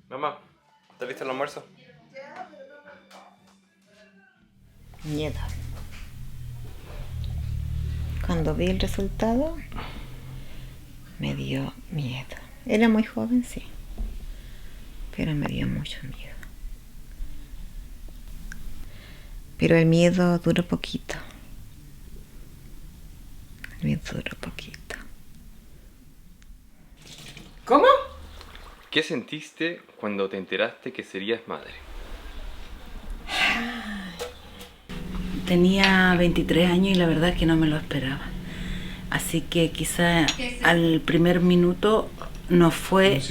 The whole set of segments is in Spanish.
Mamá, ¿está listo el almuerzo? Miedo. Cuando vi el resultado, me dio miedo. Era muy joven, sí, pero me dio mucho miedo. Pero el miedo duró poquito. El miedo duró poquito. ¿Cómo? ¿Qué sentiste cuando te enteraste que serías madre? Tenía 23 años y la verdad es que no me lo esperaba. Así que quizá al primer minuto no fue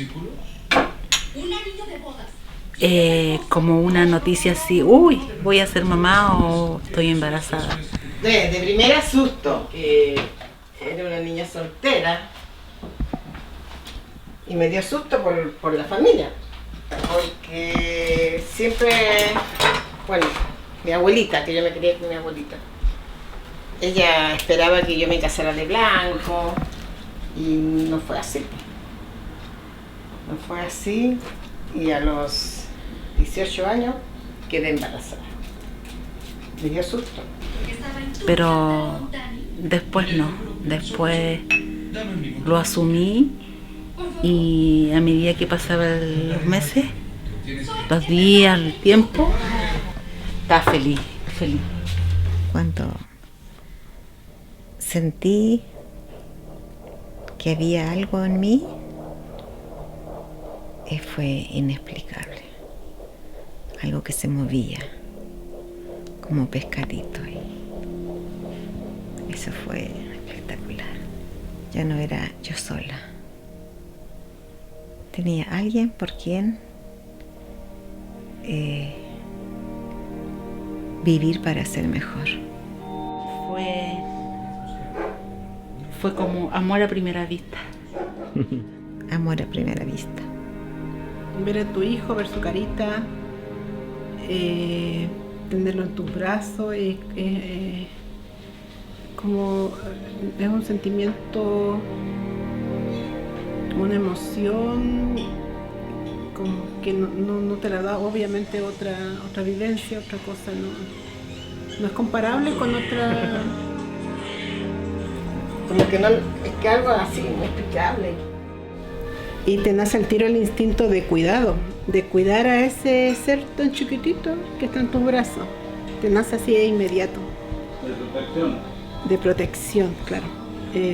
como una noticia así, uy, voy a ser mamá o estoy embarazada. De primera susto, que era una niña soltera. Y me dio susto por la familia. Porque siempre, bueno, mi abuelita, que yo me crié con mi abuelita, ella esperaba que yo me casara de blanco y no fue así. No fue así y a los 18 años quedé embarazada. Me dio susto. Pero después no, después lo asumí y a medida que pasaban los meses, los días, el tiempo, estaba feliz. Cuando sentí que había algo en mí, fue inexplicable. Algo que se movía como pescadito. Y eso fue espectacular. Ya no era yo sola. Tenía alguien por quien vivir para ser mejor. Fue como amor a primera vista. Amor a primera vista. Ver a tu hijo, ver su carita, tenerlo en tus brazos, como es un sentimiento, una emoción, como que no te la da obviamente otra vivencia, otra cosa, no es comparable con otra. Como que no, es que algo así inexplicable. Y te nace al tiro el instinto de cuidado, de cuidar a ese ser tan chiquitito que está en tus brazos. Te nace así de inmediato. De protección. De protección, claro.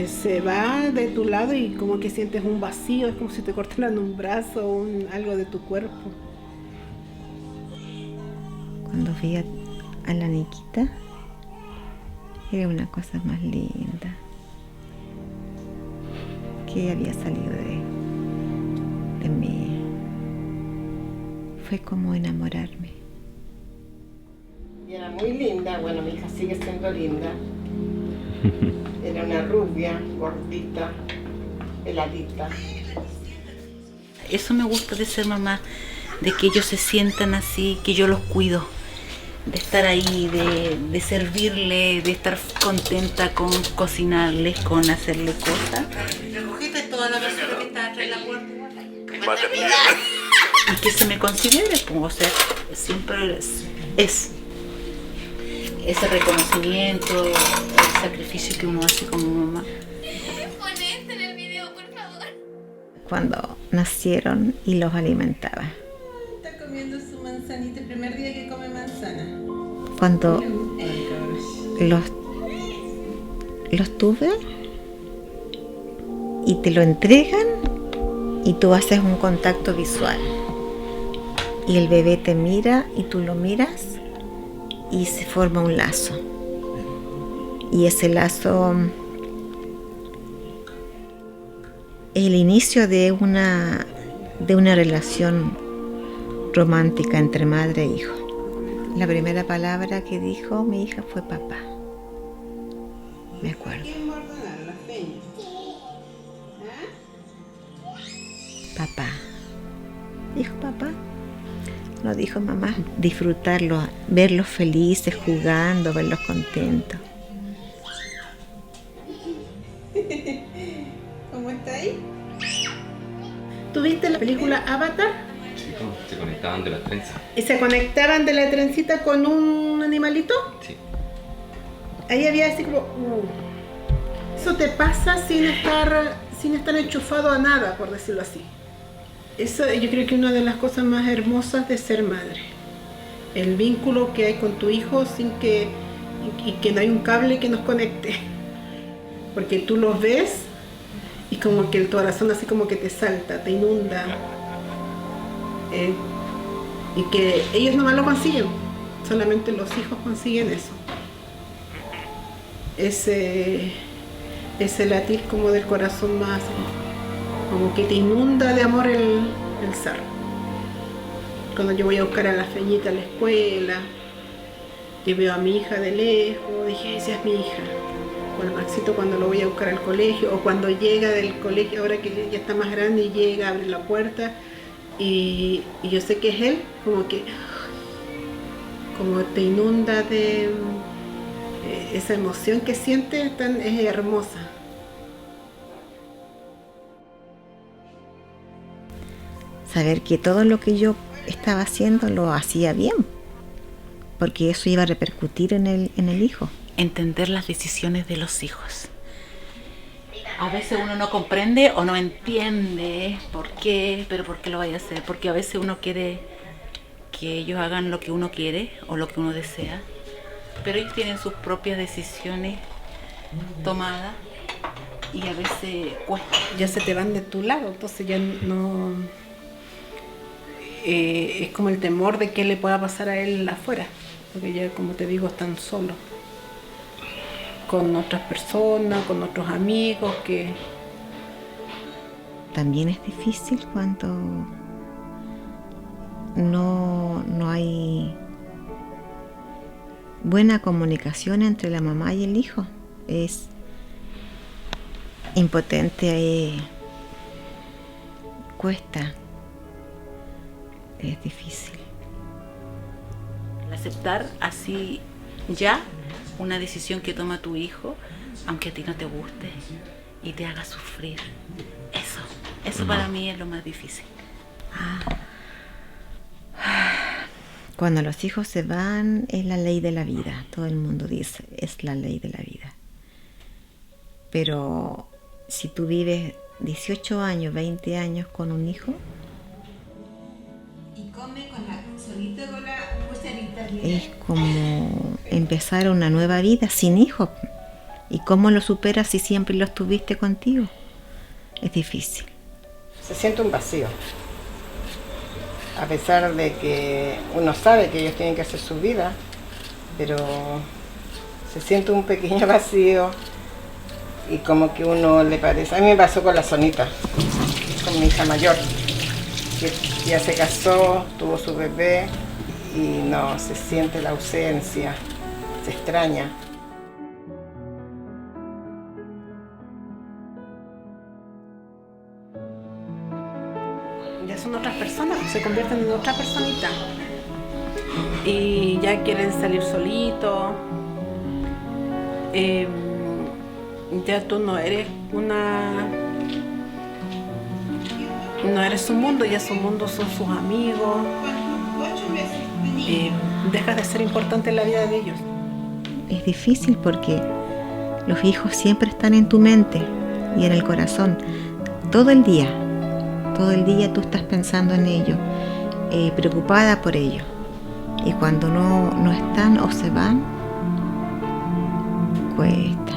Se va de tu lado y como que sientes un vacío, es como si te cortaran un brazo o algo de tu cuerpo. Cuando vi a la Niquita, era una cosa más linda que había salido de mí. Fue como enamorarme. Y era muy linda, bueno, mi hija sigue siendo linda. Era una rubia, gordita, peladita. Eso me gusta de ser mamá, de que ellos se sientan así, que yo los cuido, de estar ahí, de servirle, de estar contenta con cocinarles, con hacerle cosas. Recogiste toda la basura que está atrás de la puerta. Y que se me considere, pues, o sea, siempre es ese reconocimiento, el sacrificio que uno hace como mamá. Pon esto en el video, por favor. Cuando nacieron y los alimentaba. Está comiendo su manzanita el primer día que come manzana. Cuando los tuve y te lo entregan y tú haces un contacto visual y el bebé te mira y tú lo miras y se forma un lazo, y ese lazo es el inicio de una relación romántica entre madre e hijo. La primera palabra que dijo mi hija fue papá. Me acuerdo. Papá. Dijo papá. No dijo mamá. Disfrutarlo, verlos felices, jugando, verlos contentos. ahí? ¿Tuviste la película Avatar? Sí, ¿cómo? Se conectaban de las trenzas. ¿Y se conectaban de la trencita con un animalito? Sí. Ahí había así como... Eso te pasa sin estar enchufado a nada, por decirlo así. Eso yo creo que es una de las cosas más hermosas de ser madre. El vínculo que hay con tu hijo sin que no hay un cable que nos conecte. Porque tú los ves y como que el corazón así como que te salta, te inunda. Y que ellos nomás lo consiguen. Solamente los hijos consiguen eso. Ese latir como del corazón más, como que te inunda de amor el ser. Cuando yo voy a buscar a la Feñita a la escuela y veo a mi hija de lejos, dije, esa es mi hija. O al Maxito cuando lo voy a buscar al colegio, o cuando llega del colegio, ahora que ya está más grande y llega, abre la puerta y yo sé que es él, como te inunda de... esa emoción que sientes es hermosa. Saber que todo lo que yo estaba haciendo lo hacía bien, porque eso iba a repercutir en el hijo. Entender las decisiones de los hijos. A veces uno no comprende o no entiende por qué, pero por qué lo vaya a hacer. Porque a veces uno quiere que ellos hagan lo que uno quiere o lo que uno desea, pero ellos tienen sus propias decisiones tomadas y a veces cuesta. Ya se te van de tu lado, entonces ya no... es como el temor de qué le pueda pasar a él afuera, porque ya, como te digo, están solos con otras personas, con otros amigos que... También es difícil cuando no hay buena comunicación entre la mamá y el hijo. Es impotente, cuesta, es difícil. Aceptar así ya una decisión que toma tu hijo, aunque a ti no te guste y te haga sufrir. Eso para mí es lo más difícil. Cuando los hijos se van, es la ley de la vida. Todo el mundo dice, es la ley de la vida. Pero si tú vives 18 años, 20 años con un hijo, Y come con la solito con la cucharita. es como empezar una nueva vida sin hijos. ¿Y cómo lo superas si siempre los tuviste contigo? Es difícil. Se siente un vacío. A pesar de que uno sabe que ellos tienen que hacer su vida, pero se siente un pequeño vacío y como que uno le parece... A mí me pasó con la Sonita, con mi hija mayor, que ya se casó, tuvo su bebé y no, se siente la ausencia, se extraña. Ya son otras personas, se convierten en otra personita y ya quieren salir solitos. Ya tú no eres no eres su mundo, ya su mundo son sus amigos. Dejas de ser importante en la vida de ellos. Es difícil porque los hijos siempre están en tu mente y en el corazón. Todo el día tú estás pensando en ellos, preocupada por ellos. Y cuando no están o se van, cuesta.